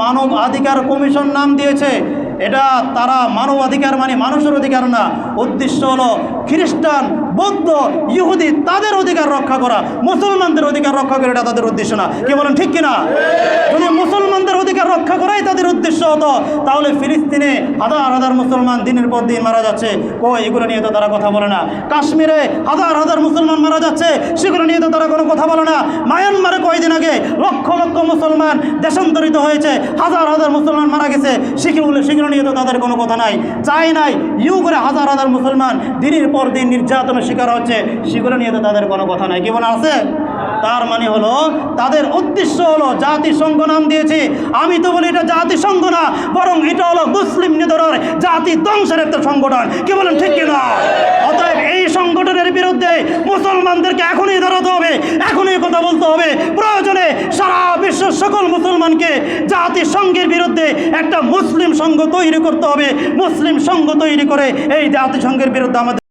মানব অধিকার কমিশন নাম দিয়েছে। এটা তারা মানব অধিকার মানে মানুষের অধিকার না, উদ্দেশ্য হলো খ্রিস্টান, বৌদ্ধ, ইহুদি তাদের অধিকার রক্ষা করা, মুসলমানদের অধিকার রক্ষা করা এটা তাদের উদ্দেশ্য না। কি বলেন ঠিক কিনা? যদি মুসলমানদের অধিকার রক্ষা করাই তাদের উদ্দেশ্য হতো তাহলে ফিলিস্তিনে হাজার হাজার মুসলমান দিনের পর দিন মারা যাচ্ছে, এগুলো নিয়ে তো তারা কথা বলে না। কাশ্মীরে হাজার হাজার মুসলমান মারা যাচ্ছে, সেগুলো নিয়ে তো তারা কোনো কথা বলে না। মায়ানমারে কয়েকদিন আগে লক্ষ লক্ষ মুসলমান দেশান্তরিত হয়েছে, হাজার হাজার মুসলমান মারা গেছে, সেগুলো নিয়ে তো তাদের কোনো কথা নাই। চাই নাই করে হাজার হাজার মুসলমান দিনের পর দিন নির্যাতনের শিকার হচ্ছে, সেগুলো নিয়ে তো তাদের কোনো কথা নাই। কি বলা আছে? তার মানে হলো তাদের উদ্দেশ্য হলো জাতিসংঘ নাম দিয়েছে। আমি তো বলি এটা জাতিসংঘ না, বরং এটা হলো মুসলিম নিধনের জাতি ধ্বংসের একটা সংগঠন। কি বলেন ঠিক কিনা? অতএব এই সংগঠনের বিরুদ্ধে মুসলমানদেরকে এখনই দাঁড়াতে হবে, এখনই কথা বলতে হবে। প্রয়োজনে সারা বিশ্বের সকল মুসলমানকে জাতিসংঘের বিরুদ্ধে একটা মুসলিম সংঘ তৈরি করতে হবে। মুসলিম সংঘ তৈরি করে এই জাতিসংঘের বিরুদ্ধে আমাদের